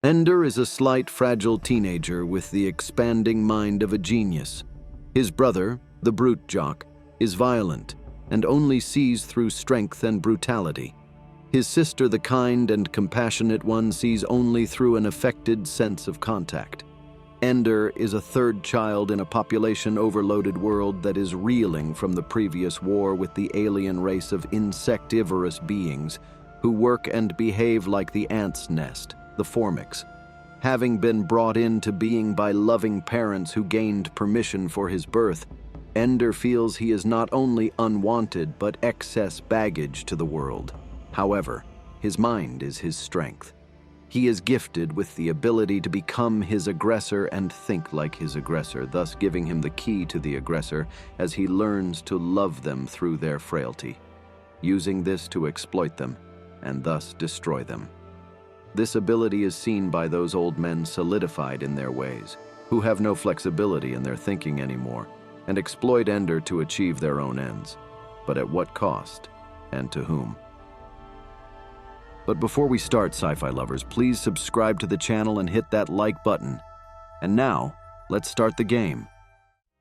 Ender is a slight, fragile teenager with the expanding mind of a genius. His brother, the brute jock, is violent and only sees through strength and brutality. His sister, the kind and compassionate one, sees only through an affected sense of contact. Ender is a third child in a population-overloaded world that is reeling from the previous war with the alien race of insectivorous beings who work and behave like the ants' nest, the Formics. Having been brought into being by loving parents who gained permission for his birth, Ender feels he is not only unwanted but excess baggage to the world. However, his mind is his strength. He is gifted with the ability to become his aggressor and think like his aggressor, thus giving him the key to the aggressor as he learns to love them through their frailty, using this to exploit them and thus destroy them. This ability is seen by those old men solidified in their ways, who have no flexibility in their thinking anymore, and exploit Ender to achieve their own ends. But at what cost, and to whom? But before we start, sci-fi lovers, please subscribe to the channel and hit that like button. And now, let's start the game.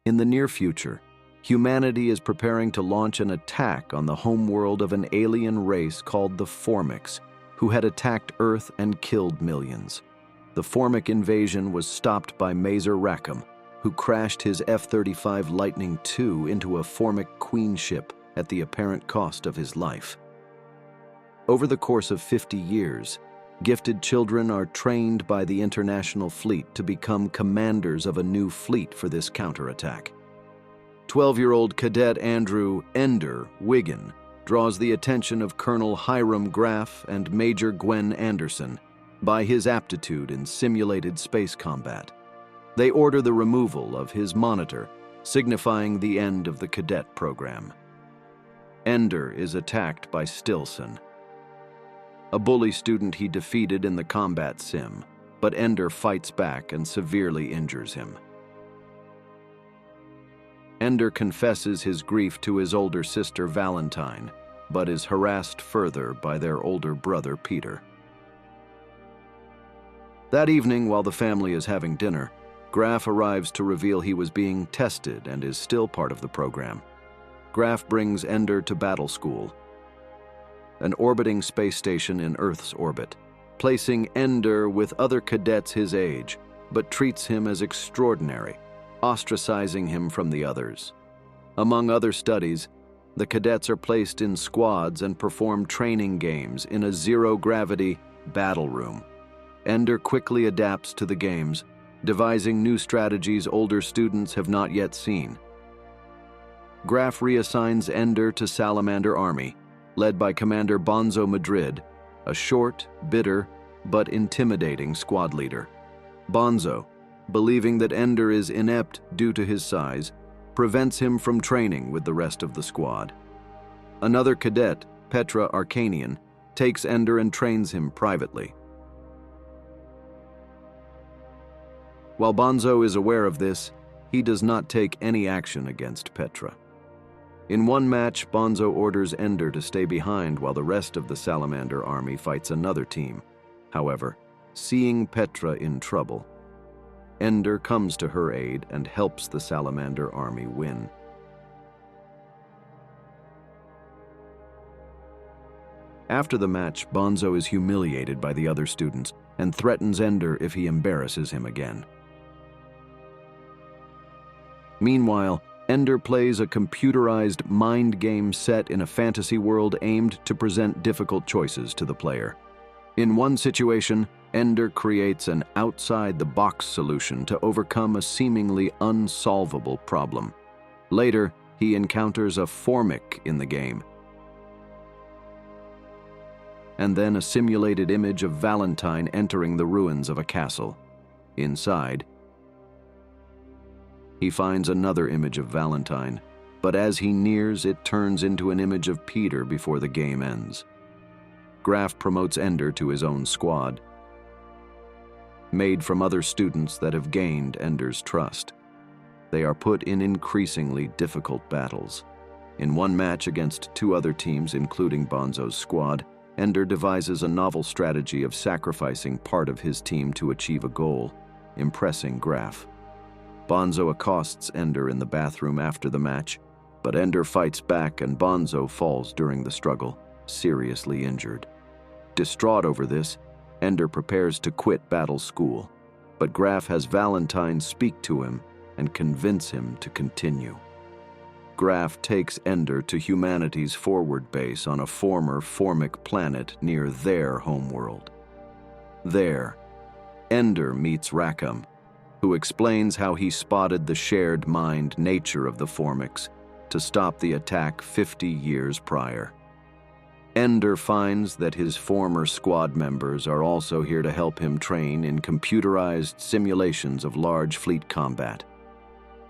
In the near future, humanity is preparing to launch an attack on the homeworld of an alien race called the Formics, who had attacked Earth and killed millions. The Formic invasion was stopped by Mazer Rackham, who crashed his F-35 Lightning II into a Formic queen ship at the apparent cost of his life. Over the course of 50 years, gifted children are trained by the international fleet to become commanders of a new fleet for this counterattack. 12-year-old cadet Andrew Ender Wiggin draws the attention of Colonel Hiram Graff and Major Gwen Anderson by his aptitude in simulated space combat. They order the removal of his monitor, signifying the end of the cadet program. Ender is attacked by Stilson, a bully student he defeated in the combat sim, but Ender fights back and severely injures him. Ender confesses his grief to his older sister Valentine, but is harassed further by their older brother Peter. That evening, while the family is having dinner, Graff arrives to reveal he was being tested and is still part of the program. Graff brings Ender to Battle School, an orbiting space station in Earth's orbit, placing Ender with other cadets his age, but treats him as extraordinary, ostracizing him from the others. Among other studies, the cadets are placed in squads and perform training games in a zero-gravity battle room. Ender quickly adapts to the games, devising new strategies older students have not yet seen. Graff reassigns Ender to Salamander Army, led by Commander Bonzo Madrid, a short, bitter, but intimidating squad leader. Bonzo, believing that Ender is inept due to his size, prevents him from training with the rest of the squad. Another cadet, Petra Arcanian, takes Ender and trains him privately. While Bonzo is aware of this, he does not take any action against Petra. In one match, Bonzo orders Ender to stay behind while the rest of the Salamander Army fights another team. However, seeing Petra in trouble, Ender comes to her aid and helps the Salamander Army win. After the match, Bonzo is humiliated by the other students and threatens Ender if he embarrasses him again. Meanwhile, Ender plays a computerized mind game set in a fantasy world aimed to present difficult choices to the player. In one situation, Ender creates an outside-the-box solution to overcome a seemingly unsolvable problem. Later, he encounters a Formic in the game, and then a simulated image of Valentine entering the ruins of a castle. Inside, he finds another image of Valentine, but as he nears, it turns into an image of Peter before the game ends. Graff promotes Ender to his own squad, made from other students that have gained Ender's trust. They are put in increasingly difficult battles. In one match against two other teams, including Bonzo's squad, Ender devises a novel strategy of sacrificing part of his team to achieve a goal, impressing Graf. Bonzo accosts Ender in the bathroom after the match, but Ender fights back and Bonzo falls during the struggle, seriously injured. Distraught over this, Ender prepares to quit battle school, but Graf has Valentine speak to him and convince him to continue. Graf takes Ender to humanity's forward base on a former Formic planet near their homeworld. There, Ender meets Rackham, who explains how he spotted the shared mind nature of the Formics to stop the attack 50 years prior. Ender finds that his former squad members are also here to help him train in computerized simulations of large fleet combat.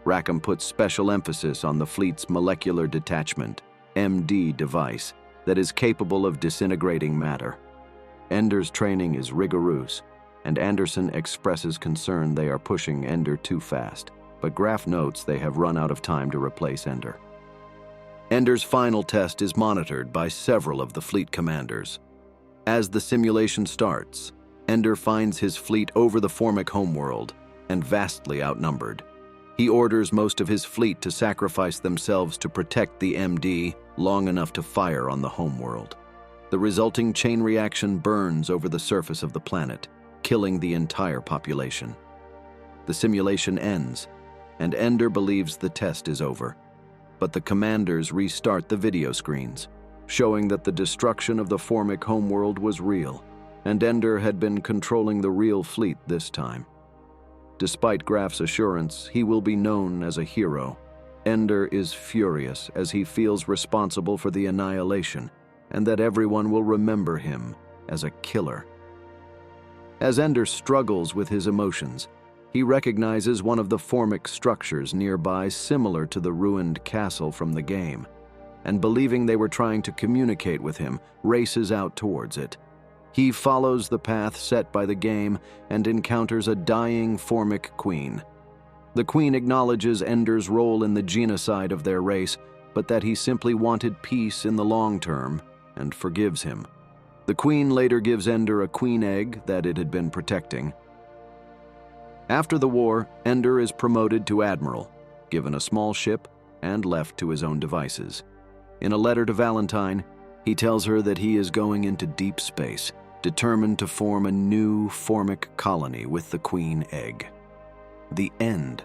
Rackham puts special emphasis on the fleet's molecular detachment, MD device, that is capable of disintegrating matter. Ender's training is rigorous, and Anderson expresses concern they are pushing Ender too fast, but Graf notes they have run out of time to replace Ender. Ender's final test is monitored by several of the fleet commanders. As the simulation starts, Ender finds his fleet over the Formic homeworld and vastly outnumbered. He orders most of his fleet to sacrifice themselves to protect the MD long enough to fire on the homeworld. The resulting chain reaction burns over the surface of the planet, killing the entire population. The simulation ends, and Ender believes the test is over. But the commanders restart the video screens, showing that the destruction of the Formic homeworld was real, and Ender had been controlling the real fleet this time. Despite Graf's assurance he will be known as a hero, Ender is furious as he feels responsible for the annihilation, and that everyone will remember him as a killer. As Ender struggles with his emotions, he recognizes one of the Formic structures nearby similar to the ruined castle from the game, and believing they were trying to communicate with him, races out towards it. He follows the path set by the game and encounters a dying Formic queen. The queen acknowledges Ender's role in the genocide of their race, but that he simply wanted peace in the long term, and forgives him. The queen later gives Ender a queen egg that it had been protecting. After the war, Ender is promoted to admiral, given a small ship, and left to his own devices. In a letter to Valentine, he tells her that he is going into deep space, determined to form a new Formic colony with the queen egg. The end